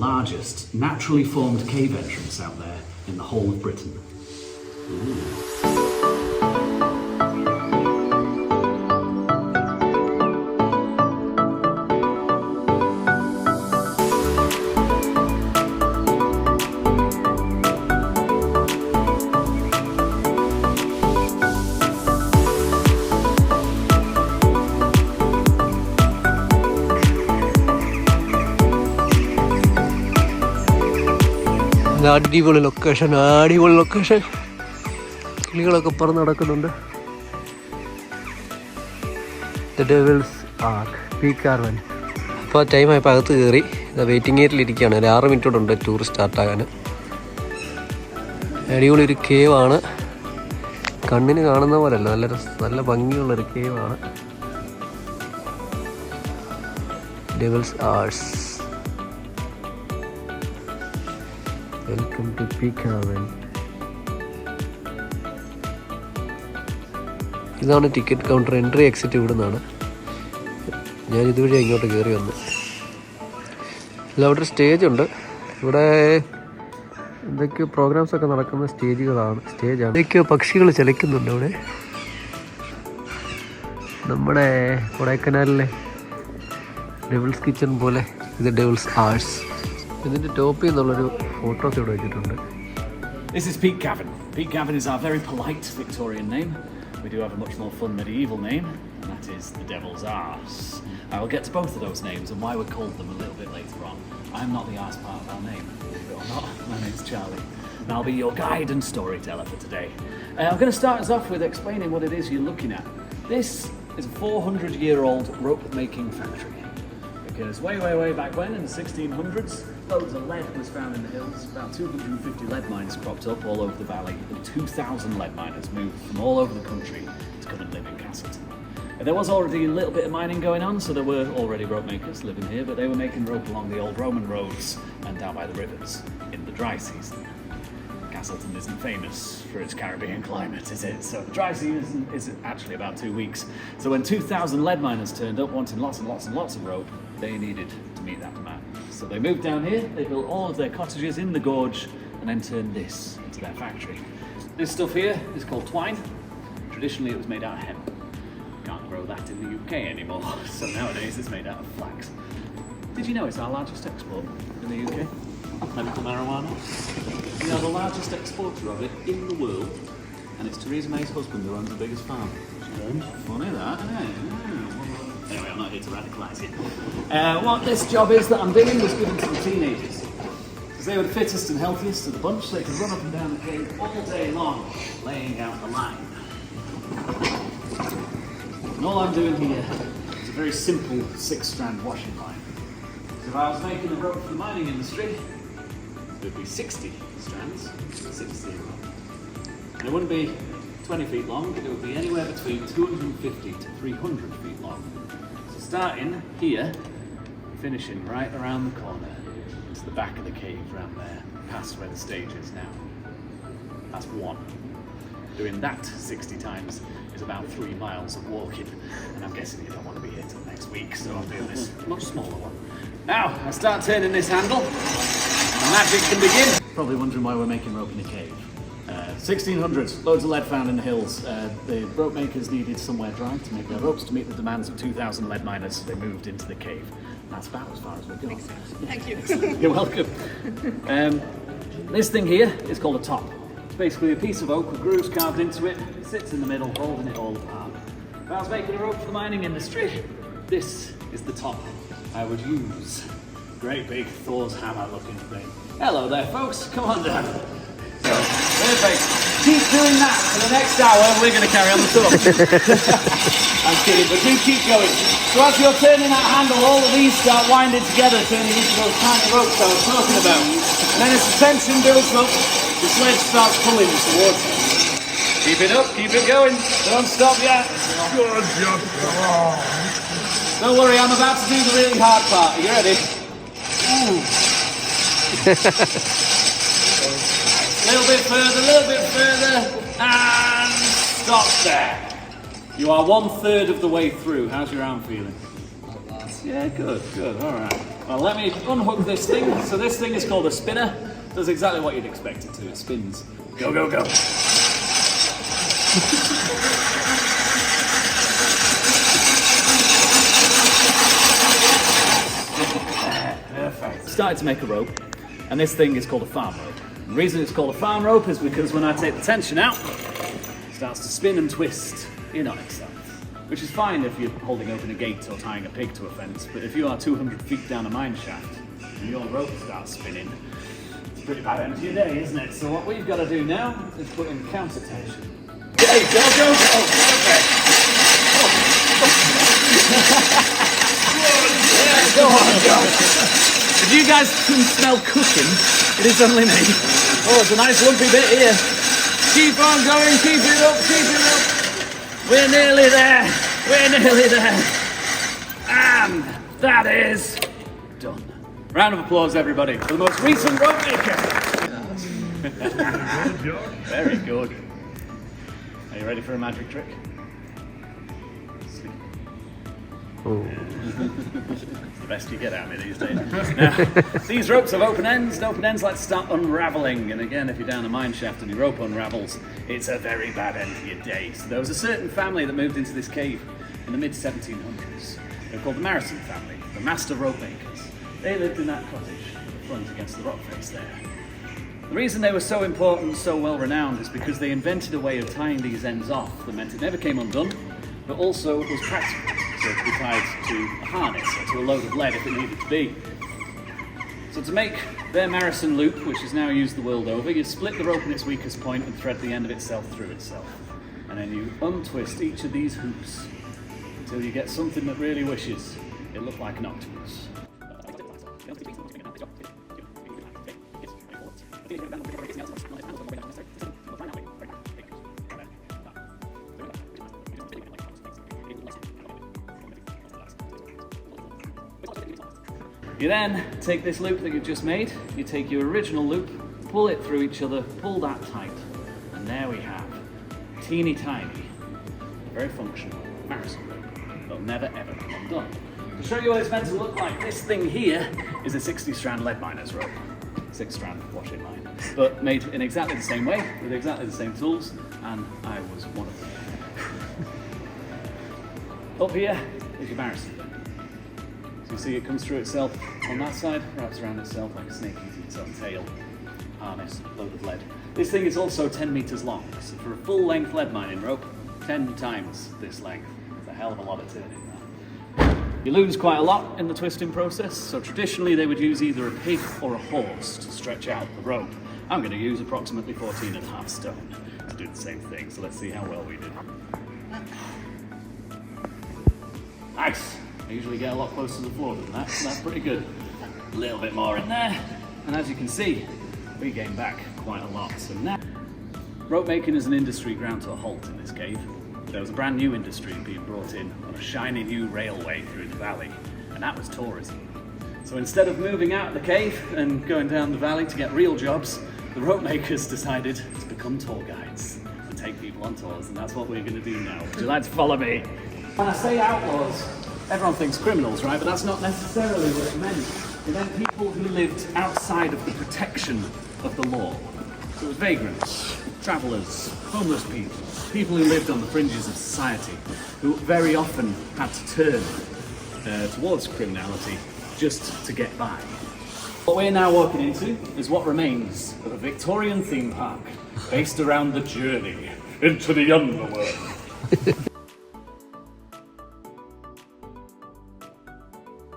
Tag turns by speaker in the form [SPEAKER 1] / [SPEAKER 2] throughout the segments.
[SPEAKER 1] largest naturally formed cave entrance out there in the whole of Britain.
[SPEAKER 2] അടിപൊളി location, അടിപൊളി location. കിളികളൊക്കെ പറന്ന് നടക്കുന്നുണ്ട്. The Devil's Arch, Peak Cavern. അപ്പോൾ ടൈമായപ്പോൾ അകത്ത് കയറി വെയിറ്റിംഗ് ഏരിയയിലിരിക്കുകയാണ്. ഒരു 6 മിനിറ്റ് ഉണ്ട് ടൂർ സ്റ്റാർട്ടാകാൻ. അടിപൊളി ഒരു കേവാണ്, കണ്ണിന് കാണുന്ന പോലെയല്ല, നല്ല ഭംഗിയുള്ളൊരു കേവാണ്. Devil's Arse. Welcome to Peak Cavern. ഇതാണ് ടിക്കറ്റ് കൗണ്ടർ. എൻട്രി എക്സിറ്റ് ഇവിടെ നിന്നാണ്. ഞാൻ ഇതുവഴി ഇങ്ങോട്ട് കയറി വന്നു. അല്ല, അവിടെ ഒരു സ്റ്റേജ് ഉണ്ട്. ഇവിടെ എന്തൊക്കെയോ പ്രോഗ്രാംസ് ഒക്കെ നടക്കുന്ന സ്റ്റേജാണ്. എന്തൊക്കെയോ പക്ഷികൾ ചലിക്കുന്നുണ്ട് ഇവിടെ. നമ്മുടെ കൊടൈക്കനാലിലെ ഡെവിൾസ് കിച്ചൺ പോലെ ഇത് ഡെവിൾസ് ആർസ്. ഇതിൻ്റെ ടോപ്പിൽ നിന്നുള്ളൊരു ഫോട്ടോസ് ഇവിടെ വെച്ചിട്ടുണ്ട്.
[SPEAKER 1] This is Peak Cavern. Peak Cavern is our very polite Victorian name. We do have a much more fun medieval name, and that is the Devil's Arse. I will get to both of those names and why we called them a little bit later on. I'm not the arse part of our name, believe it or not. My name's Charlie, and I'll be your guide and storyteller for today. I'm going to start us off with explaining what it is you're looking at. This is a 400-year-old rope-making factory. Because way back when, in the 1600s, loads of lead was found in the hills. About 250 lead mines cropped up all over the valley, and 2,000 lead miners moved from all over the country to come and live in Castleton. And there was already a little bit of mining going on, so there were already rope makers living here, but they were making rope along the old Roman roads and down by the rivers in the dry season. Castleton isn't famous for its Caribbean climate, is it? So the dry season is actually about 2 weeks. So when 2,000 lead miners turned up wanting lots and lots and lots of rope, they needed to meet that demand. So they moved down here, they built all of their cottages in the gorge, and then turned this into their factory. This stuff here is called twine. Traditionally it was made out of hemp. Can't grow that in the UK anymore, so nowadays it's made out of flax. Did you know it's our largest export in the UK? Medical marijuana. We are the largest exporter of it in the world, and it's Theresa May's husband who owns the biggest farm. Funny that, isn't it? Anyway, I'm not here to radicalise you. What this job is that I'm doing was given to the teenagers, because they were the fittest and healthiest of the bunch. They could run up and down the cave all day long, laying out the line. And all I'm doing here is a very simple 6-strand washing line. So if I was making a rope for the mining industry, it would be 60 strands, 60. And it wouldn't be 20 feet long, but it would be anywhere between 250 to 300 feet long. So starting here, finishing right around the corner, into the back of the cave around there, past where the stage is now. That's one. Doing that 60 times is about 3 miles of walking, and I'm guessing you don't want to be here till next week, so I'll do this much smaller one. Now, I start turning this handle, and the magic can begin. Probably wondering why we're making rope in a cave. 1600s, loads of lead found in the hills. The rope makers needed somewhere dry to make their ropes to meet the demands of 2,000 lead miners. They moved into the cave. And that's about as far as we've gone.
[SPEAKER 3] Makes sense. Thank you.
[SPEAKER 1] You're welcome. This thing here is called a top. It's basically a piece of oak with grooves carved into it. It sits in the middle, holding it all apart. If I was making a rope for the mining industry, this is the top I would use. Great big Thor's hammer looking thing. Hello there, folks. Come on down. So, perfect. Keep doing that for the next hour. We're going to carry on the tour. I'm kidding, but do keep going. So as you're turning that handle, all of these start winding together, turning into those tiny ropes I was talking about. And then as the tension builds up, the sledge starts pulling towards you. Keep it up, keep it going. Don't stop yet. Good job. Don't worry, I'm about to do the really hard part. Are you ready? A little bit further, and stop there. You are 1/3 of the way through. How's your arm feeling? Yeah, good, good. All right. Well, let me unhook this thing. So this thing is called a spinner. Does exactly what you'd expect it to. It spins. Go, go, go. Perfect. Started to make a rope, and this thing is called a farm rope. The reason it's called a farm rope is because when I take the tension out, it starts to spin and twist in on itself. Which is fine if you're holding open a gate or tying a pig to a fence, but if you are 200 feet down a mine shaft and your rope starts spinning, it's a pretty bad end to your day, isn't it? So what we've got to do now is put in counter tension. Okay, go, go, go! Perfect! Yeah, go on, go! If you guys can smell cooking, it is only me. Oh, it's a nice lumpy bit here. Keep on going, keep it up, keep it up. We're nearly there. We're nearly there. And that is done. Round of applause, everybody, for the most recent rope maker. Very good. Are you ready for a magic trick?
[SPEAKER 2] Oh.
[SPEAKER 1] It's the best you get out of me these days. Now, these ropes have open ends, and open ends like to start unraveling. And again, if you're down a mine shaft and your rope unravels, it's a very bad end to your day. So there was a certain family that moved into this cave in the mid-1700s. They were called the Marison family, the master rope makers. They lived in that cottage at the front against the rock face there. The reason they were so important, so well renowned, is because they invented a way of tying these ends off that meant it never came undone, but also was practical. So it could be tied to a harness or to a load of lead if it needed to be. So to make their Marison loop, which is now used the world over, you split the rope in its weakest point and thread the end of itself through itself. And then you untwist each of these hoops until you get something that really wishes it looked like an octopus. You then take this loop that you've just made, you take your original loop, pull it through each other, pull that tight, and there we have teeny tiny, very functional Marison loop. They'll never ever come undone. To show you what it's meant to look like, this thing here is a 60-strand lead miner's rope. 6-strand washing line, but made in exactly the same way, with exactly the same tools, and I was one of them. Up here is your Marison loop. So you see it comes through itself on that side, wraps around itself like a snake eating its own tail, harness, load of lead. This thing is also 10 meters long, so for a full-length lead mining rope, 10 times this length. It's a hell of a lot of turning that. You lose quite a lot in the twisting process, so traditionally they would use either a pig or a horse to stretch out the rope. I'm going to use approximately 14.5 stone to do the same thing, so let's see how well we did. Nice! I usually get a lot closer to the floor than that, so that's pretty good. A little bit more in there, and as you can see, we gained back quite a lot. So now, rope making is an industry ground to a halt in this cave. There was a brand new industry being brought in on a shiny new railway through the valley, and that was tourism. So instead of moving out of the cave and going down the valley to get real jobs, the rope makers decided to become tour guides and take people on tours, and that's what we're going to do now. Would you like to follow me? When I say outlaws, everyone thinks criminals, right? But that's not necessarily what it meant. It meant people who lived outside of the protection of the law. So it was vagrants, travellers, homeless people, people who lived on the fringes of society, who very often had to turn towards criminality just to get by. What we're now walking into is what remains of a Victorian theme park based around the journey into the underworld.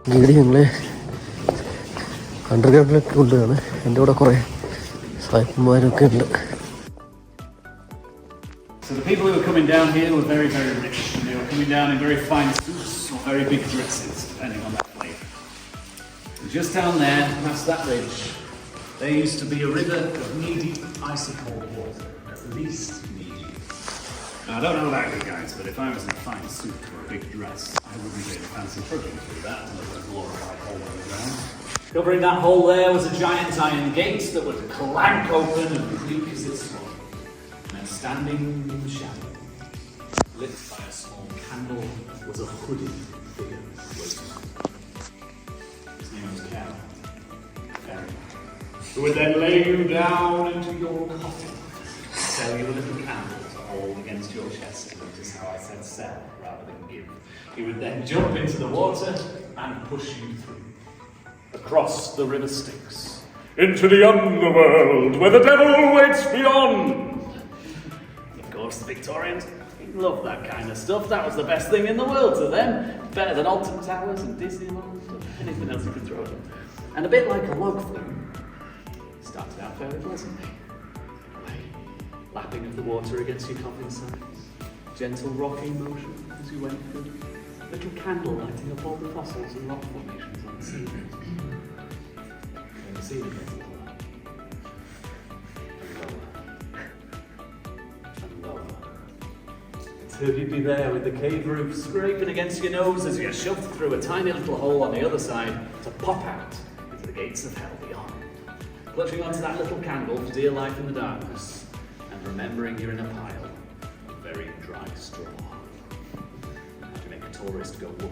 [SPEAKER 2] Guide ഞങ്ങളെ അണ്ടർഗ്രൗണ്ടിലൊക്കെ കൊണ്ടുപോവാണ്. എൻ്റെ കൂടെ കുറേ സായിപ്പന്മാരൊക്കെ ഉണ്ട്.
[SPEAKER 1] So the people who were coming down here were very, very rich. They were coming down in very fine suits or very big dresses, depending on that flavour. Just down there, past that ridge, there used to be a river of knee-deep ice-cold water, at least knee-deep. Now, I don't know about you guys, but if I was in a fine suit or a big dress, I wouldn't really fancy trudging through that and look at a glorified hole in the ground. Covering that hole there was a giant iron gate that would clank open and creak as it swung. And standing in the shadow, lit by a small candle, was a hooded figure waiting. His name was Cavern. Who would then lay you down into your coffin, sell you a little candle to hold against your chest. Notice how I said sell rather than give. He would then jump into the water and push you through, across the river Styx, into the underworld where the devil waits beyond. Of course, the Victorians loved that kind of stuff. That was the best thing in the world to them. Better than Alton Towers and Disneyland or anything else you could throw at them. And a bit like a log flume, started out very pleasantly. Lapping of the water against your coffin sides, gentle rocking motion as you went through, little candle lighting up all the fossils and rock formations on the sea. And the ceiling gets lower and lower and lower, until you'd be there with the cave roof scraping against your nose as you get shoved through a tiny little hole on the other side to pop out into the gates of hell beyond. Clutching onto that little candle for dear life in the darkness, and remembering you're in a pile of very dry straw. How do you make a tourist go woof?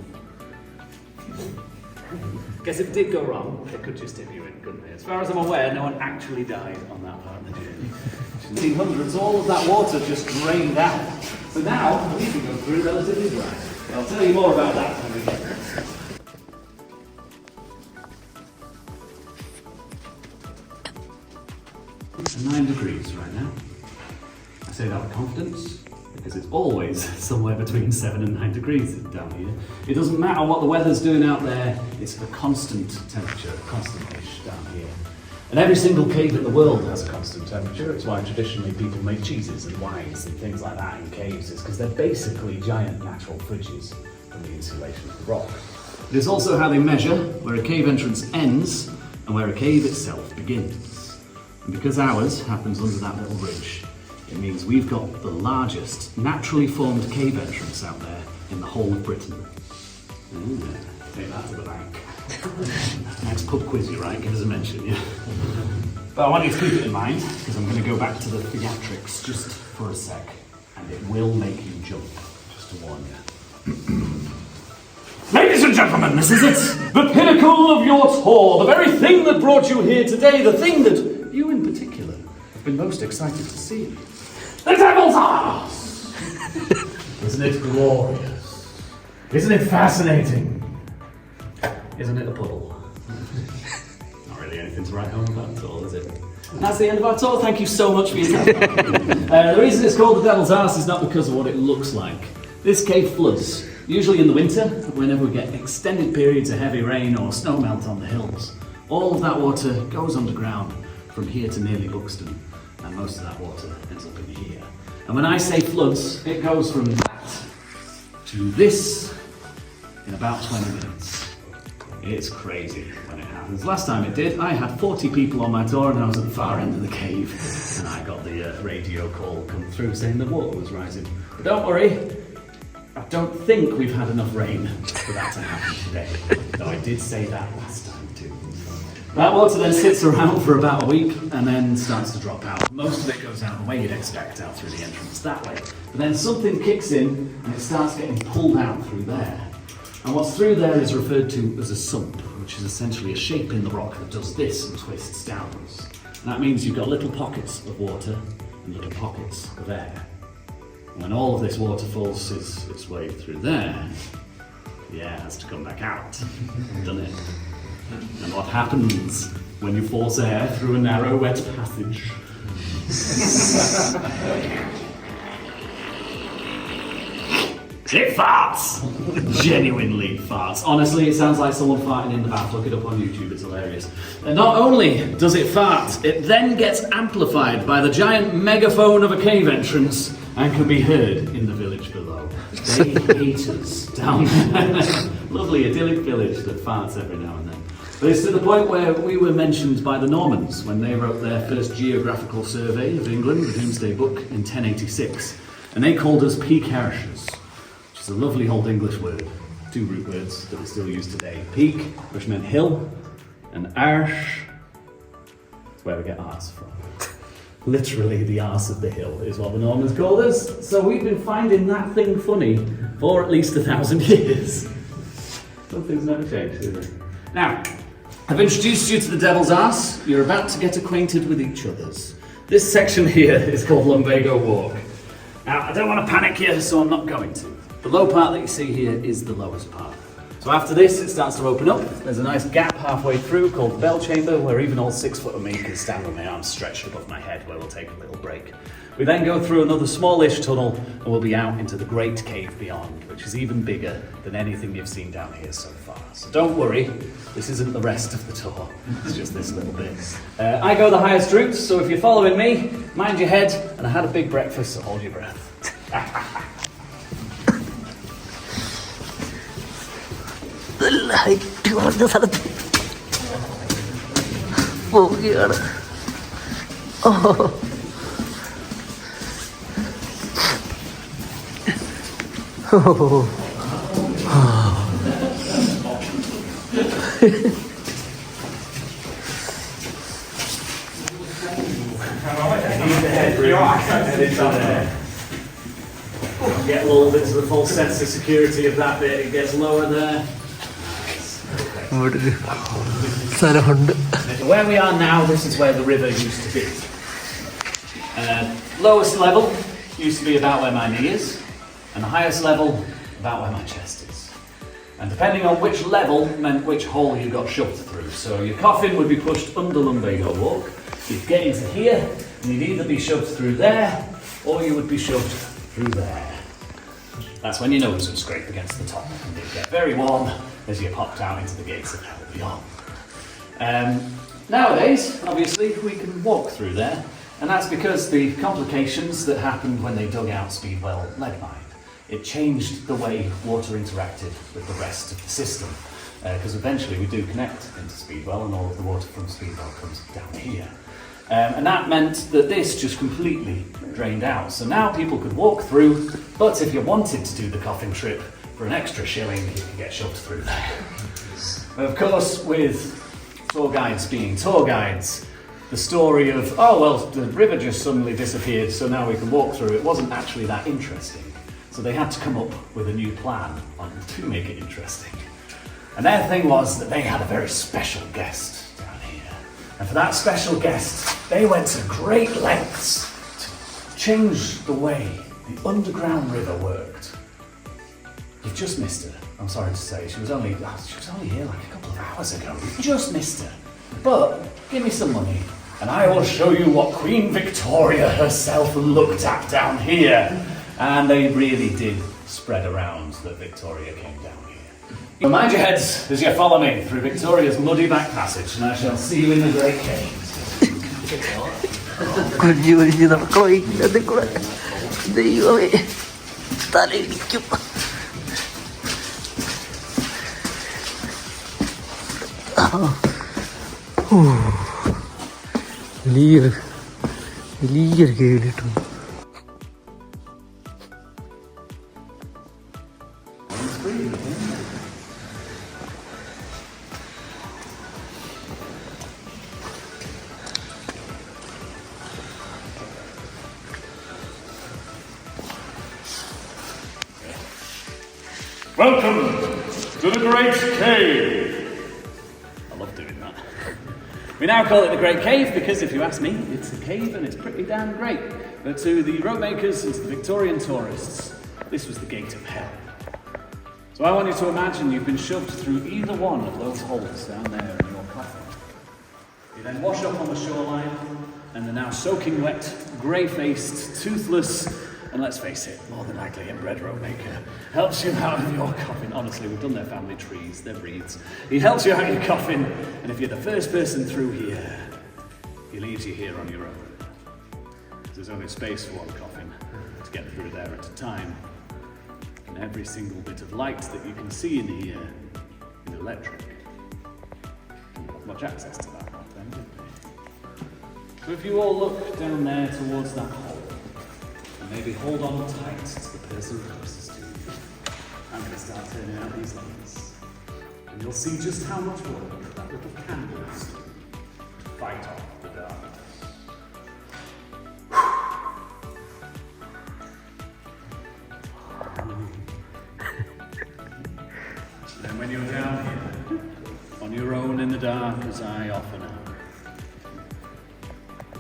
[SPEAKER 1] Guess if it did go wrong, they could just tip you in, couldn't they? As far as I'm aware, no one actually died on that part of the journey. In the 1800s, all of that water just drained out. So now, we can go through relatively dry. I'll tell you more about that when we get there. 9 degrees right now. I say that with confidence because it's always somewhere between 7 and 9 degrees down here. It doesn't matter what the weather's doing out there, it's a constant temperature, constant-ish down here. And every single cave in the world has a constant temperature. It's why traditionally people make cheeses and wines and things like that in caves, is because they're basically giant natural fridges from the insulation of the rock. It is also how they measure where a cave entrance ends and where a cave itself begins. And because ours happens under that little bridge, it means we've got the largest naturally formed cave entrance out there in the whole of Britain. Take that to the bank. Next pub quiz, you right? Give us a mention, yeah? But I want you to keep it in mind, because I'm going to go back to the theatrics just for a sec, and it will make you jump, just to warn you. Ladies and gentlemen, this is it! The pinnacle of your tour, the very thing that brought you here today, the thing that you in particular have been most excited to see. The Devil's Arse! Isn't it glorious? Isn't it fascinating? Isn't it a puddle? Not really anything to write home about at all, is it? And that's the end of our tour. Thank you so much for your time. The reason it's called the Devil's Arse is not because of what it looks like. This cave floods, usually in the winter, whenever we get extended periods of heavy rain or snow melt on the hills. All of that water goes underground from here to nearly Buxton, and most of that water ends up in here. And when I say floods, it goes from that to this in about 20 minutes. It's crazy when it happens. Last time it did, I had 40 people on my tour and I was at the far end of the cave, and I got the radio call come through saying the water was rising. But don't worry, I don't think we've had enough rain for that to happen today. Though I did say that last time too. That water then sits around for about a week and then starts to drop out. Most of it goes out the way you'd expect, out through the entrance that way. But then something kicks in and it starts getting pulled out through there. And what's through there is referred to as a sump, which is essentially a shape in the rock that does this and twists downwards. And that means you've got little pockets of water and little pockets of air. And when all of this water forces its way through there, the air has to come back out, doesn't it? And what happens when you force air through a narrow, wet passage? It farts! Genuinely farts. Honestly, it sounds like someone farting in the bath. Look it up on YouTube, it's hilarious. And not only does it fart, it then gets amplified by the giant megaphone of a cave entrance and can be heard in the village below. They hate us down there. Lovely idyllic village that farts every now and then. But it's to the point where we were mentioned by the Normans when they wrote their first geographical survey of England, the Domesday Book, in 1086. And they called us Peak Cavern. It's a lovely old English word, 2 root words that we still use today. Peak, which meant hill, and Arse, where we get arse from. Literally the arse of the hill is what the Normans called us. So we've been finding that thing funny for at least 1,000 years. Some things never change, do they? Now, I've introduced you to the Devil's Arse. You're about to get acquainted with each other's. This section here is called Lumbago Walk. Now, I don't want to panic you, so I'm not going to. The low part that you see here is the lowest part. So after this, it starts to open up. There's a nice gap halfway through called the Bell Chamber, where even all 6 foot of me can stand with my arms stretched above my head, where we'll take a little break. We then go through another smallish tunnel, and we'll be out into the Great Cave beyond, which is even bigger than anything you've seen down here so far. So don't worry, this isn't the rest of the tour, it's just this little bit. I go the highest route, so if you're following me, mind your head, and I had a big breakfast, so hold your breath.
[SPEAKER 2] Light കുറഞ്ഞ സ്ഥലത്ത് പോവുകയാണ്.
[SPEAKER 1] Get a little bit to the full sense of security of that bit. It gets lower there. Where we are now, this is where the river used to be. Lowest level used to be about where my knee is, and the highest level about where my chest is. And depending on which level meant which hole you got shoved through. So your coffin would be pushed under Lumbago Walk. You'd get into here, and you'd either be shoved through there, or you would be shoved through there. That's when your nose would scrape against the top, and it'd get very warm as you popped out into the gates of hell beyond. Nowadays, obviously, we can walk through there, and that's because the complications that happened when they dug out Speedwell lead mine, it changed the way water interacted with the rest of the system, because eventually we do connect into Speedwell, and all of the water from Speedwell comes down here. And that meant that this just completely drained out. So now people could walk through, but if you wanted to do the coffin trip for an extra shilling, you could get shoved through there. But of course, with tour guides being tour guides, the story of, oh well, the river just suddenly disappeared, so now we can walk through, it wasn't actually that interesting. So they had to come up with a new plan to make it interesting. And their thing was that they had a very special guest down here. And for that special guest, they went to great lengths to change the way the underground river worked. You've just missed her, I'm sorry to say. She was only here like a couple of hours ago. You've just missed her. But give me some money, and I will show you what Queen Victoria herself looked at down here. And they really did spread around that Victoria came down here. So mind your heads as you follow me through Victoria's muddy back passage, and I shall see you in the Great Cave.
[SPEAKER 2] കുഞ്ഞു കുഞ്ഞു നടക്കണോ ഇതിൽ കൂടെ? ദൈവമേ, തലയിടിക്കും. വലിയൊരു കേളിട്ടുണ്ട്.
[SPEAKER 1] Welcome to the Great Cave. I love doing that. We now call it the Great Cave because, if you ask me, it's a cave and it's pretty damn great. But to the road makers and to the Victorian tourists, this was the gate of hell. So I want you to imagine you've been shoved through either one of those holes down there in your coffin. You then wash up on the shoreline, and the now soaking wet, grey-faced, toothless, and let's face it, more than likely inbred road maker helps you out of your coffin. Honestly, we've done their family trees, their wreaths. He helps you out of your coffin, and if you're the first person through here, he leaves you here on your own. There's only space for one coffin to get through there at a time, and every single bit of light that you can see in here is electric. Not much access to that back then, did we? So if you all look down there towards that hole, and maybe hold on tight to the person closest to you. I'm going to start turning out these lights. And you'll see just how much work that little candle is to fight off the darkness. And when you're down here, on your own in the dark as I often am.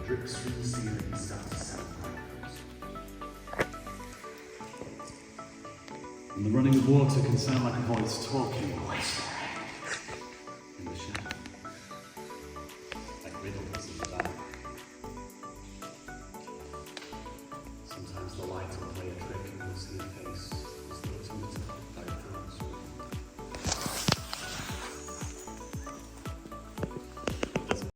[SPEAKER 3] Drips from the ceiling start to sound and the running of water can sound like a voice talking in the shadow. Like riddles in the dark. Sometimes the light will play a trick and you'll see a face